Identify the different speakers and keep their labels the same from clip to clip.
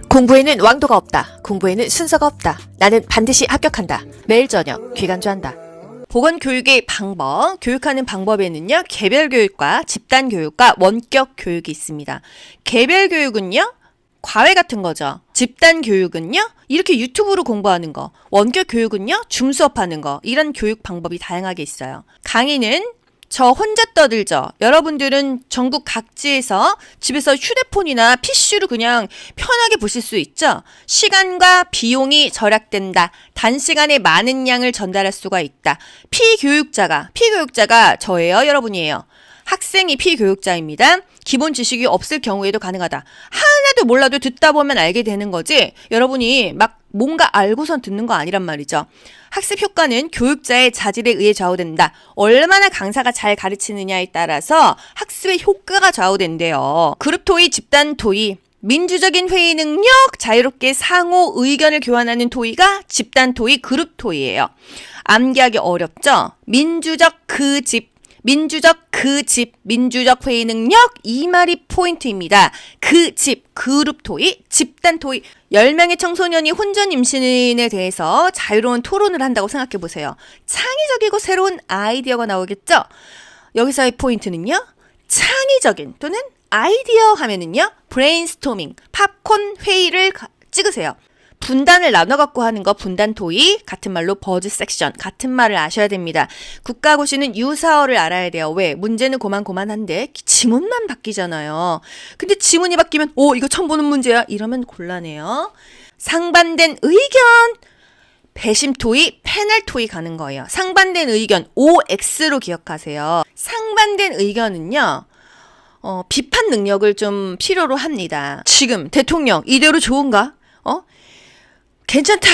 Speaker 1: 공부에는 왕도가 없다. 공부에는 순서가 없다. 나는 반드시 합격한다. 매일 저녁 귀간주한다. 보건교육의 방법, 교육하는 방법에는요, 개별교육과 집단교육과 원격교육이 있습니다. 개별교육은요, 과외 같은 거죠. 집단교육은요, 이렇게 유튜브로 공부하는 거. 원격교육은요, 줌 수업하는 거. 이런 교육 방법이 다양하게 있어요. 강의는 저 혼자 떠들죠. 여러분들은 전국 각지에서 집에서 휴대폰이나 PC로 그냥 편하게 보실 수 있죠. 시간과 비용이 절약된다. 단시간에 많은 양을 전달할 수가 있다. 피교육자가 저예요, 여러분이에요. 학생이 피교육자입니다. 기본 지식이 없을 경우에도 가능하다. 하나도 몰라도 듣다 보면 알게 되는 거지, 여러분이 막 뭔가 알고선 듣는 거 아니란 말이죠. 학습 효과는 교육자의 자질에 의해 좌우된다. 얼마나 강사가 잘 가르치느냐에 따라서 학습의 효과가 좌우된대요. 그룹 토의, 집단 토의, 민주적인 회의 능력, 자유롭게 상호 의견을 교환하는 토의가 집단 토의, 그룹 토의예요. 암기하기 어렵죠? 민주적 회의 능력, 이 말이 포인트입니다. 그룹 토의, 집단 토의. 10명의 청소년이 혼전 임신에 대해서 자유로운 토론을 한다고 생각해 보세요. 창의적이고 새로운 아이디어가 나오겠죠? 여기서의 포인트는요, 창의적인 또는 아이디어 하면은요, 브레인스토밍, 팝콘 회의를 찍으세요. 분단을 나눠갖고 하는 거 분단 토의, 같은 말로 버즈 섹션, 같은 말을 아셔야 됩니다. 국가고시는 유사어를 알아야 돼요. 왜? 문제는 고만고만한데 지문만 바뀌잖아요. 근데 지문이 바뀌면 이거 처음 보는 문제야, 이러면 곤란해요. 상반된 의견, 배심 토의, 패널 토의 가는 거예요. 상반된 의견, OX로 기억하세요. 상반된 의견은요, 비판 능력을 좀 필요로 합니다. 지금 대통령 이대로 좋은가? 괜찮다.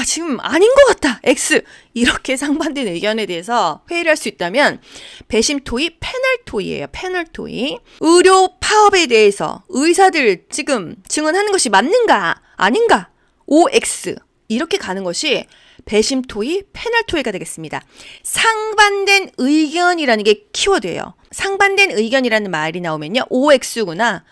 Speaker 1: 지금 아닌 것 같다. X. 이렇게 상반된 의견에 대해서 회의를 할 수 있다면 배심 토의, 패널 토의예요. 패널 토의. 의료 파업에 대해서 의사들 지금 증언하는 것이 맞는가? 아닌가? OX. 이렇게 가는 것이 배심 토의, 패널 토의가 되겠습니다. 상반된 의견이라는 게 키워드예요. 상반된 의견이라는 말이 나오면요, OX구나.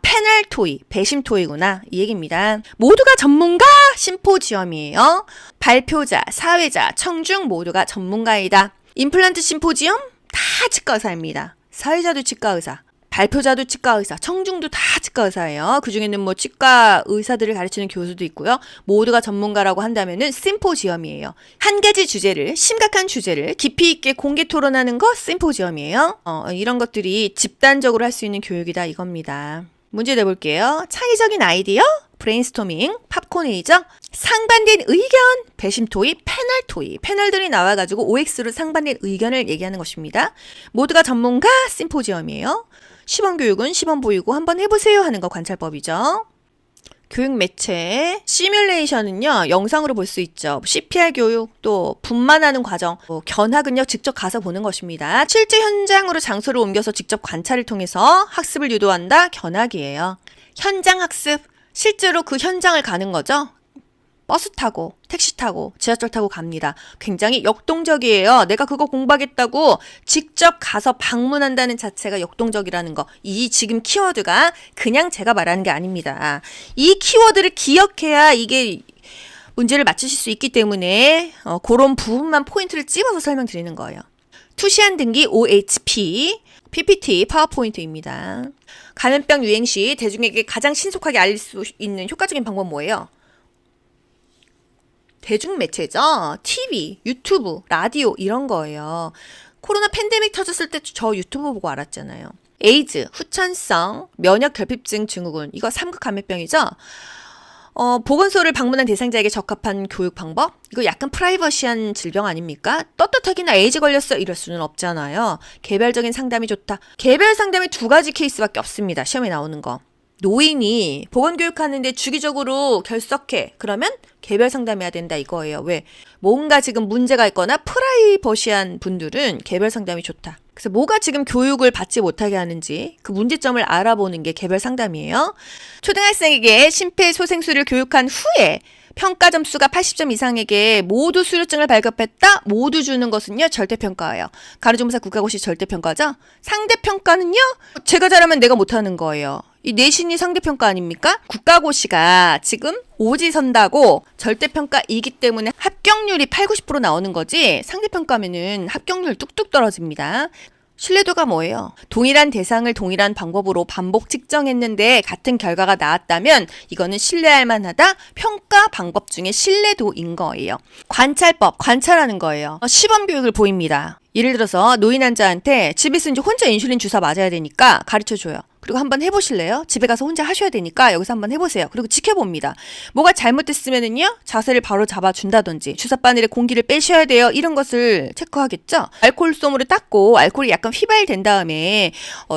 Speaker 1: 패널 토의, 배심 토의구나, 이 얘기입니다. 모두가 전문가 심포지엄이에요. 발표자, 사회자, 청중 모두가 전문가이다. 임플란트 심포지엄 다 치과의사입니다. 사회자도 치과의사, 발표자도 치과의사, 청중도 다 치과의사예요. 그중에는 치과 의사들을 가르치는 교수도 있고요. 모두가 전문가라고 한다면은 심포지엄이에요. 한 가지 주제를, 심각한 주제를 깊이 있게 공개 토론하는 거 심포지엄이에요. 이런 것들이 집단적으로 할 수 있는 교육이다, 이겁니다. 문제 내볼게요. 창의적인 아이디어, 브레인스토밍, 팝콘 회의죠. 상반된 의견, 배심 토의, 패널 토의. 패널들이 나와가지고 OX로 상반된 의견을 얘기하는 것입니다. 모두가 전문가, 심포지엄이에요. 시범교육은 시범 보이고 한번 해보세요 하는 거 관찰법이죠. 교육 매체, 시뮬레이션은요, 영상으로 볼 수 있죠. CPR 교육, 또 분만하는 과정, 견학은요, 직접 가서 보는 것입니다. 실제 현장으로 장소를 옮겨서 직접 관찰을 통해서 학습을 유도한다, 견학이에요. 현장 학습, 실제로 그 현장을 가는 거죠. 버스 타고, 택시 타고, 지하철 타고 갑니다. 굉장히 역동적이에요. 내가 그거 공부하겠다고 직접 가서 방문한다는 자체가 역동적이라는 거. 이 지금 키워드가 그냥 제가 말하는 게 아닙니다. 이 키워드를 기억해야 이게 문제를 맞추실 수 있기 때문에 그런 부분만 포인트를 찝어서 설명드리는 거예요. 투시한 등기 OHP, PPT, 파워포인트입니다. 감염병 유행 시 대중에게 가장 신속하게 알릴 수 있는 효과적인 방법은 뭐예요? 대중매체죠. TV, 유튜브, 라디오 이런 거예요. 코로나 팬데믹 터졌을 때 저 유튜브 보고 알았잖아요. 에이즈, 후천성, 면역 결핍증 증후군, 이거 3급 감염병이죠. 보건소를 방문한 대상자에게 적합한 교육 방법? 이거 약간 프라이버시한 질병 아닙니까? 떳떳하게나 에이즈 걸렸어 이럴 수는 없잖아요. 개별적인 상담이 좋다. 개별 상담이 2가지 케이스밖에 없습니다. 시험에 나오는 거. 노인이 보건교육하는데 주기적으로 결석해. 그러면 개별 상담해야 된다, 이거예요. 왜? 뭔가 지금 문제가 있거나 프라이버시한 분들은 개별 상담이 좋다. 그래서 뭐가 지금 교육을 받지 못하게 하는지 그 문제점을 알아보는 게 개별 상담이에요. 초등학생에게 심폐소생술을 교육한 후에 평가 점수가 80점 이상에게 모두 수료증을 발급했다. 모두 주는 것은요. 절대평가예요. 가로점사 국가고시 절대평가죠. 상대평가는요. 제가 잘하면 내가 못하는 거예요. 이 내신이 상대평가 아닙니까? 국가고시가 지금 오지선다고 절대평가이기 때문에 합격률이 8, 90% 나오는 거지 상대평가면은 합격률 뚝뚝 떨어집니다. 신뢰도가 뭐예요? 동일한 대상을 동일한 방법으로 반복 측정했는데 같은 결과가 나왔다면 이거는 신뢰할 만하다. 평가 방법 중에 신뢰도인 거예요. 관찰법, 관찰하는 거예요. 시범 교육을 보입니다. 예를 들어서 노인 환자한테 집에서 이제 혼자 인슐린 주사 맞아야 되니까 가르쳐줘요. 그리고 한번 해보실래요? 집에 가서 혼자 하셔야 되니까 여기서 한번 해보세요. 그리고 지켜봅니다. 뭐가 잘못됐으면은요, 자세를 바로 잡아준다든지, 주사바늘에 공기를 빼셔야 돼요. 이런 것을 체크하겠죠? 알코올솜으로 닦고, 알코올이 약간 휘발된 다음에,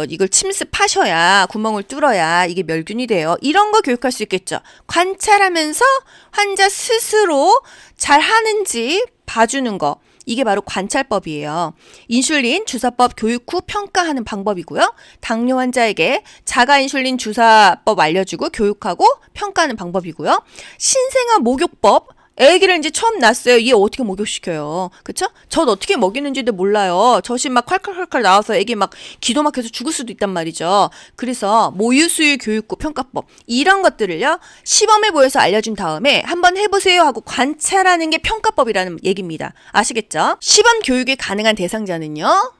Speaker 1: 이걸 침습하셔야, 구멍을 뚫어야 이게 멸균이 돼요. 이런 거 교육할 수 있겠죠? 관찰하면서 환자 스스로 잘 하는지 봐주는 거. 이게 바로 관찰법이에요. 인슐린 주사법 교육 후 평가하는 방법이고요. 당뇨 환자에게 자가 인슐린 주사법 알려주고 교육하고 평가하는 방법이고요. 신생아 목욕법. 애기를 이제 처음 낳았어요. 얘 어떻게 목욕시켜요? 그쵸? 젖 어떻게 먹이는지도 몰라요. 젖이 막 콸콸콸콸 나와서 애기 막 기도 막혀서 죽을 수도 있단 말이죠. 그래서 모유수유 교육구 평가법 이런 것들을요. 시범에 보여서 알려준 다음에 한번 해보세요 하고 관찰하는 게 평가법이라는 얘기입니다. 아시겠죠? 시범 교육이 가능한 대상자는요.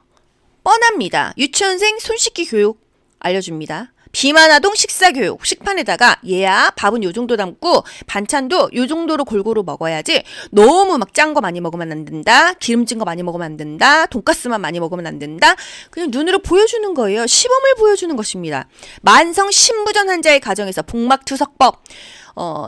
Speaker 1: 뻔합니다. 유치원생 손 씻기 교육 알려줍니다. 비만아동 식사교육, 식판에다가 얘야 밥은 요 정도 담고 반찬도 요 정도로 골고루 먹어야지 너무 막 짠 거 많이 먹으면 안 된다. 기름진 거 많이 먹으면 안 된다. 돈가스만 많이 먹으면 안 된다. 그냥 눈으로 보여주는 거예요. 시범을 보여주는 것입니다. 만성 신부전 환자의 가정에서 복막투석법.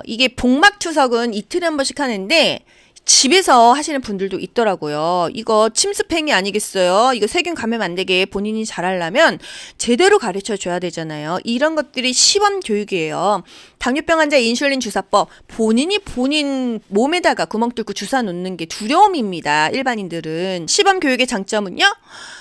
Speaker 1: 이게 복막투석은 이틀에 한 번씩 하는데 집에서 하시는 분들도 있더라고요. 이거 침습행위 아니겠어요? 이거 세균 감염 안 되게 본인이 잘하려면 제대로 가르쳐 줘야 되잖아요. 이런 것들이 시범 교육이에요. 당뇨병 환자 인슐린 주사법. 본인이 본인 몸에다가 구멍 뚫고 주사 놓는 게 두려움입니다. 일반인들은. 시범 교육의 장점은요.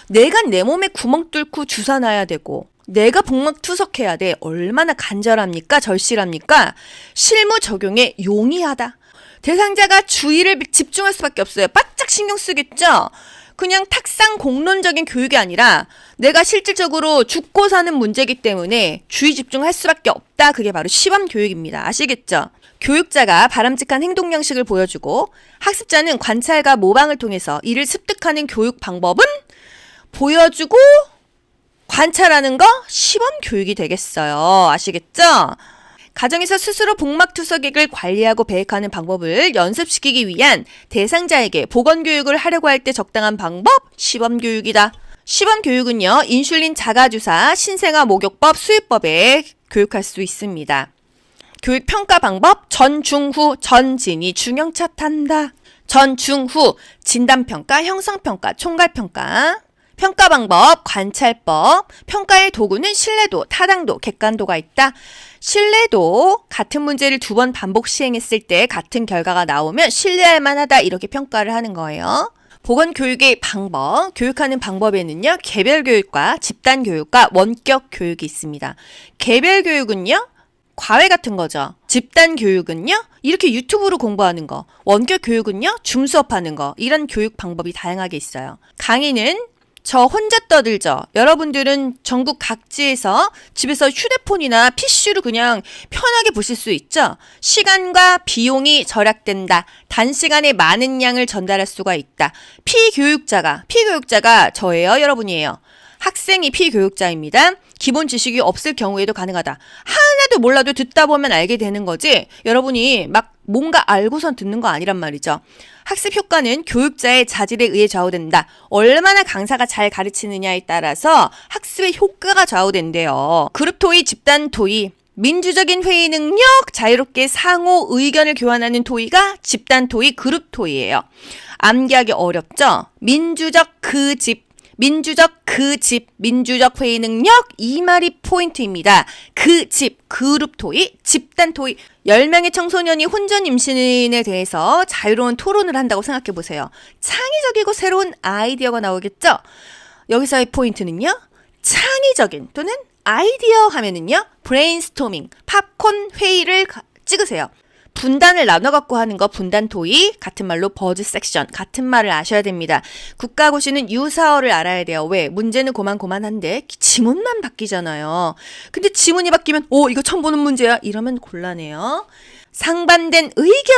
Speaker 1: 내가 내 몸에 구멍 뚫고 주사 놔야 되고 내가 복막 투석해야 돼. 얼마나 간절합니까? 절실합니까? 실무 적용에 용이하다. 대상자가 주의를 집중할 수밖에 없어요. 바짝 신경 쓰겠죠? 그냥 탁상 공론적인 교육이 아니라 내가 실질적으로 죽고 사는 문제이기 때문에 주의 집중할 수밖에 없다. 그게 바로 시범 교육입니다. 아시겠죠? 교육자가 바람직한 행동 양식을 보여주고 학습자는 관찰과 모방을 통해서 이를 습득하는 교육 방법은 보여주고 관찰하는 거 시범 교육이 되겠어요. 아시겠죠? 가정에서 스스로 복막투석액을 관리하고 배액하는 방법을 연습시키기 위한 대상자에게 보건교육을 하려고 할 때 적당한 방법, 시범교육이다. 시범교육은요, 인슐린 자가주사, 신생아 목욕법, 수유법에 교육할 수 있습니다. 교육평가 방법, 전, 중, 후, 전진이 중형차 탄다. 전, 중, 후, 진단평가, 형성평가, 총괄평가. 평가 방법, 관찰법, 평가의 도구는 신뢰도, 타당도, 객관도가 있다. 신뢰도, 같은 문제를 2번 반복 시행했을 때 같은 결과가 나오면 신뢰할 만하다. 이렇게 평가를 하는 거예요. 보건교육의 방법, 교육하는 방법에는요. 개별교육과 집단교육과 원격교육이 있습니다. 개별교육은요. 과외 같은 거죠. 집단교육은요. 이렇게 유튜브로 공부하는 거. 원격교육은요. 줌 수업하는 거. 이런 교육 방법이 다양하게 있어요. 강의는 저 혼자 떠들죠. 여러분들은 전국 각지에서 집에서 휴대폰이나 PC로 그냥 편하게 보실 수 있죠. 시간과 비용이 절약된다. 단시간에 많은 양을 전달할 수가 있다. 피교육자가 저예요, 여러분이에요. 학생이 피교육자입니다. 기본 지식이 없을 경우에도 가능하다. 하나도 몰라도 듣다 보면 알게 되는 거지. 여러분이 막 뭔가 알고선 듣는 거 아니란 말이죠. 학습 효과는 교육자의 자질에 의해 좌우된다. 얼마나 강사가 잘 가르치느냐에 따라서 학습의 효과가 좌우된대요. 그룹 토의, 집단 토의, 민주적인 회의 능력, 자유롭게 상호 의견을 교환하는 토의가 집단 토의, 그룹 토의예요. 암기하기 어렵죠? 민주적 회의 능력, 이 말이 포인트입니다. 그룹 토의, 집단 토의. 10명의 청소년이 혼전 임신에 대해서 자유로운 토론을 한다고 생각해 보세요. 창의적이고 새로운 아이디어가 나오겠죠? 여기서의 포인트는요. 창의적인 또는 아이디어 하면은요. 브레인스토밍, 팝콘 회의를 찍으세요. 분단을 나눠갖고 하는 거 분단 토의, 같은 말로 버즈 섹션, 같은 말을 아셔야 됩니다. 국가고시는 유사어를 알아야 돼요. 왜? 문제는 고만고만한데 지문만 바뀌잖아요. 근데 지문이 바뀌면 이거 처음 보는 문제야 이러면 곤란해요. 상반된 의견,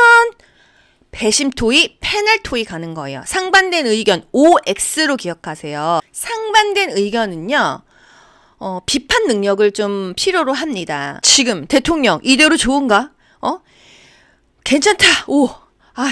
Speaker 1: 배심 토의, 패널 토의 가는 거예요. 상반된 의견 OX로 기억하세요. 상반된 의견은요. 비판 능력을 좀 필요로 합니다. 지금 대통령 이대로 좋은가? 괜찮다.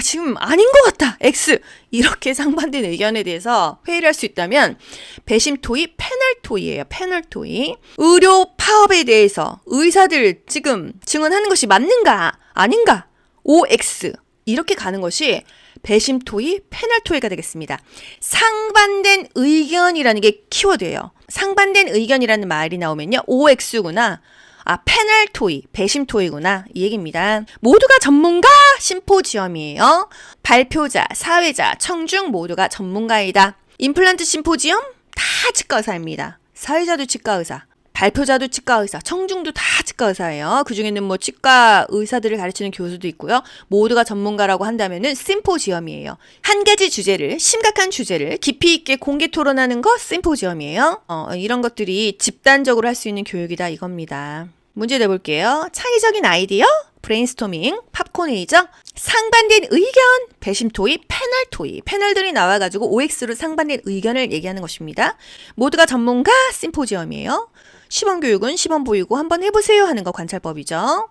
Speaker 1: 지금 아닌 것 같다. X. 이렇게 상반된 의견에 대해서 회의를 할 수 있다면 배심 토의, 패널 토의예요. 패널 토의. 의료 파업에 대해서 의사들 지금 증언하는 것이 맞는가? 아닌가? OX. 이렇게 가는 것이 배심 토의, 패널 토의가 되겠습니다. 상반된 의견이라는 게 키워드예요. 상반된 의견이라는 말이 나오면요. OX구나. 패널 토의, 배심 토의구나. 이 얘기입니다. 모두가 전문가 심포지엄이에요. 발표자, 사회자, 청중 모두가 전문가이다. 임플란트 심포지엄 다 치과의사입니다. 사회자도 치과의사, 발표자도 치과의사, 청중도 다 치과의사예요. 그중에는 뭐 치과 의사들을 가르치는 교수도 있고요. 모두가 전문가라고 한다면은 심포지엄이에요. 한 가지 주제를, 심각한 주제를 깊이 있게 공개 토론하는 거 심포지엄이에요. 이런 것들이 집단적으로 할 수 있는 교육이다 이겁니다. 문제 내볼게요. 창의적인 아이디어, 브레인스토밍, 팝콘이죠. 상반된 의견, 배심 토의, 패널 토의. 패널들이 나와가지고 OX로 상반된 의견을 얘기하는 것입니다. 모두가 전문가, 심포지엄이에요. 시범 교육은 시범 보이고 한번 해보세요 하는 거 관찰법이죠.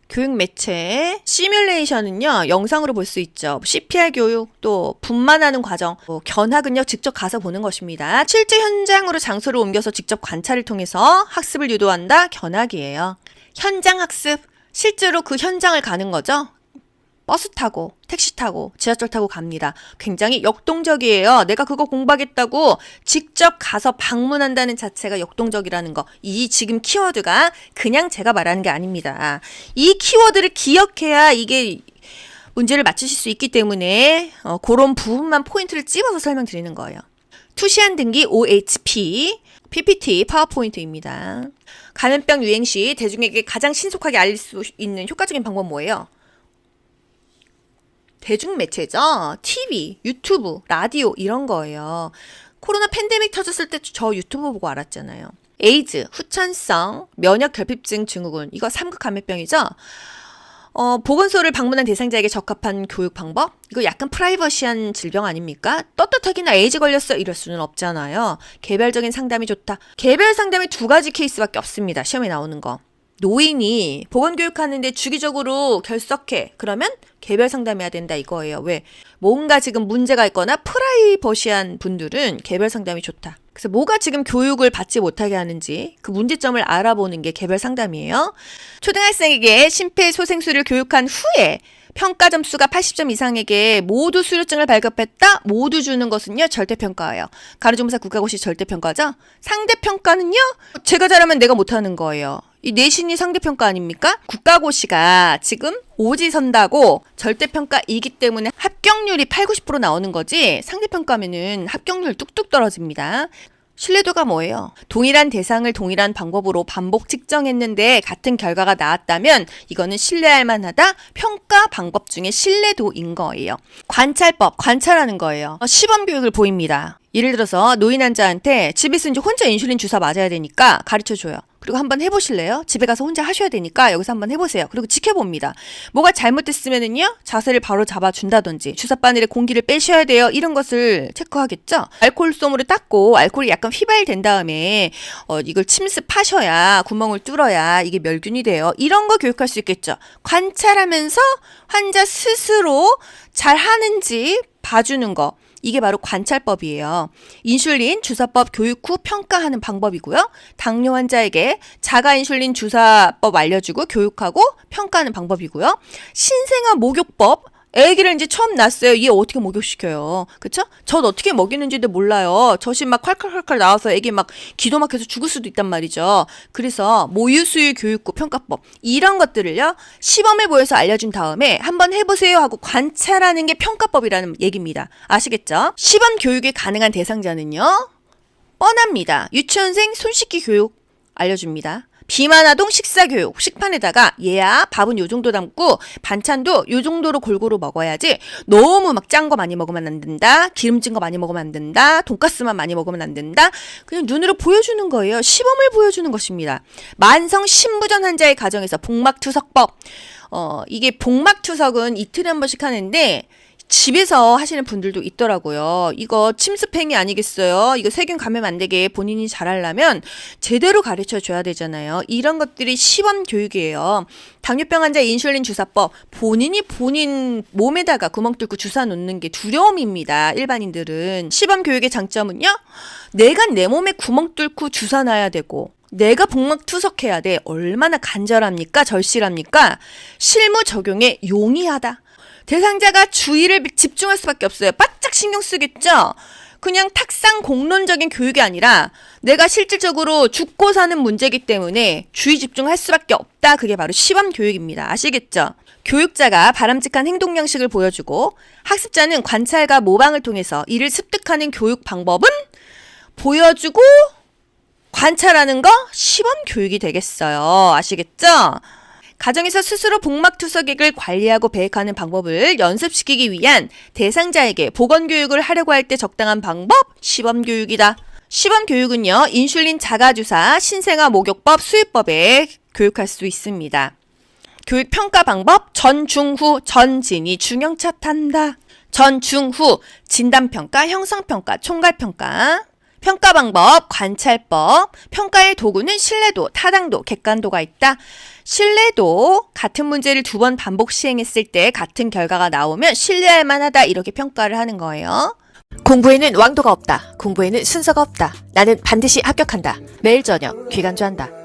Speaker 1: 교육 매체, 시뮬레이션은요, 영상으로 볼 수 있죠. CPR 교육, 또 분만하는 과정, 견학은요, 직접 가서 보는 것입니다. 실제 현장으로 장소를 옮겨서 직접 관찰을 통해서 학습을 유도한다, 견학이에요. 현장 학습, 실제로 그 현장을 가는 거죠. 버스 타고, 택시 타고, 지하철 타고 갑니다. 굉장히 역동적이에요. 내가 그거 공부하겠다고 직접 가서 방문한다는 자체가 역동적이라는 거. 이 지금 키워드가 그냥 제가 말하는 게 아닙니다. 이 키워드를 기억해야 이게 문제를 맞추실 수 있기 때문에 그런 부분만 포인트를 찝어서 설명드리는 거예요. 투시안 등기 OHP, PPT, 파워포인트입니다. 감염병 유행 시 대중에게 가장 신속하게 알릴 수 있는 효과적인 방법 뭐예요? 대중매체죠. TV, 유튜브, 라디오 이런 거예요. 코로나 팬데믹 터졌을 때 저 유튜브 보고 알았잖아요. 에이즈, 후천성, 면역 결핍증 증후군 이거 3급 감염병이죠. 보건소를 방문한 대상자에게 적합한 교육 방법? 이거 약간 프라이버시한 질병 아닙니까? 떳떳하게나 에이즈 걸렸어 이럴 수는 없잖아요. 개별적인 상담이 좋다. 개별 상담이 2가지 케이스밖에 없습니다. 시험에 나오는 거. 노인이 보건교육하는데 주기적으로 결석해. 그러면 개별 상담해야 된다 이거예요. 왜? 뭔가 지금 문제가 있거나 프라이버시한 분들은 개별 상담이 좋다. 그래서 뭐가 지금 교육을 받지 못하게 하는지 그 문제점을 알아보는 게 개별 상담이에요. 초등학생에게 심폐소생술을 교육한 후에 평가 점수가 80점 이상에게 모두 수료증을 발급했다. 모두 주는 것은요. 절대평가예요. 가로점사 국가고시 절대평가죠. 상대평가는요. 제가 잘하면 내가 못하는 거예요. 이 내신이 상대평가 아닙니까? 국가고시가 지금 오지선다고 절대평가이기 때문에 합격률이 80, 90% 나오는 거지 상대평가면은 합격률 뚝뚝 떨어집니다. 신뢰도가 뭐예요? 동일한 대상을 동일한 방법으로 반복 측정했는데 같은 결과가 나왔다면 이거는 신뢰할 만하다. 평가 방법 중에 신뢰도인 거예요. 관찰법, 관찰하는 거예요. 시범 교육을 보입니다. 예를 들어서 노인 환자한테 집에서 이제 혼자 인슐린 주사 맞아야 되니까 가르쳐줘요. 그리고 한번 해보실래요? 집에 가서 혼자 하셔야 되니까 여기서 한번 해보세요. 그리고 지켜봅니다. 뭐가 잘못됐으면은요, 자세를 바로 잡아준다든지, 주사바늘에 공기를 빼셔야 돼요. 이런 것을 체크하겠죠? 알코올솜으로 닦고, 알코올이 약간 휘발된 다음에, 이걸 침습하셔야, 구멍을 뚫어야 이게 멸균이 돼요. 이런 거 교육할 수 있겠죠? 관찰하면서 환자 스스로 잘 하는지 봐주는 거. 이게 바로 관찰법이에요. 인슐린 주사법 교육 후 평가하는 방법이고요. 당뇨 환자에게 자가인슐린 주사법 알려주고 교육하고 평가하는 방법이고요. 신생아 목욕법. 애기를 이제 처음 낳았어요. 얘 어떻게 목욕시켜요? 그쵸? 젖 어떻게 먹이는지도 몰라요. 젖이 막 콸콸콸콸 나와서 애기 막 기도 막혀서 죽을 수도 있단 말이죠. 그래서 모유수유 교육구 평가법 이런 것들을요. 시범에 보여서 알려준 다음에 한번 해보세요 하고 관찰하는 게 평가법이라는 얘기입니다. 아시겠죠? 시범 교육이 가능한 대상자는요. 뻔합니다. 유치원생 손 씻기 교육 알려줍니다. 비만아동 식사교육 식판에다가 얘야 밥은 요 정도 담고 반찬도 요 정도로 골고루 먹어야지 너무 막 짠 거 많이 먹으면 안 된다, 기름진 거 많이 먹으면 안 된다, 돈가스만 많이 먹으면 안 된다. 그냥 눈으로 보여주는 거예요. 시범을 보여주는 것입니다. 만성 신부전 환자의 가정에서 복막투석법. 이게 복막투석은 이틀에 한 번씩 하는데 집에서 하시는 분들도 있더라고요. 이거 침습행위 아니겠어요? 이거 세균 감염 안 되게 본인이 잘하려면 제대로 가르쳐 줘야 되잖아요. 이런 것들이 시범 교육이에요. 당뇨병 환자 인슐린 주사법. 본인이 본인 몸에다가 구멍 뚫고 주사 놓는 게 두려움입니다. 일반인들은. 시범 교육의 장점은요. 내가 내 몸에 구멍 뚫고 주사 놔야 되고 내가 복막 투석해야 돼. 얼마나 간절합니까? 절실합니까? 실무 적용에 용이하다. 대상자가 주의를 집중할 수밖에 없어요. 바짝 신경 쓰겠죠? 그냥 탁상 공론적인 교육이 아니라 내가 실질적으로 죽고 사는 문제이기 때문에 주의 집중할 수밖에 없다. 그게 바로 시범 교육입니다. 아시겠죠? 교육자가 바람직한 행동 양식을 보여주고 학습자는 관찰과 모방을 통해서 이를 습득하는 교육 방법은 보여주고 관찰하는 거 시범 교육이 되겠어요. 아시겠죠? 가정에서 스스로 복막투석액을 관리하고 배액하는 방법을 연습시키기 위한 대상자에게 보건교육을 하려고 할 때 적당한 방법, 시범교육이다. 시범교육은요, 인슐린 자가주사, 신생아 목욕법, 수유법에 교육할 수 있습니다. 교육 평가 방법, 전, 중, 후, 전진이 중형차 탄다. 전, 중, 후, 진단평가, 형성평가, 총괄평가. 평가 방법, 관찰법, 평가의 도구는 신뢰도, 타당도, 객관도가 있다. 신뢰도, 같은 문제를 2번 반복 시행했을 때 같은 결과가 나오면 신뢰할 만하다 이렇게 평가를 하는 거예요.
Speaker 2: 공부에는 왕도가 없다. 공부에는 순서가 없다. 나는 반드시 합격한다. 매일 저녁 귀간주한다.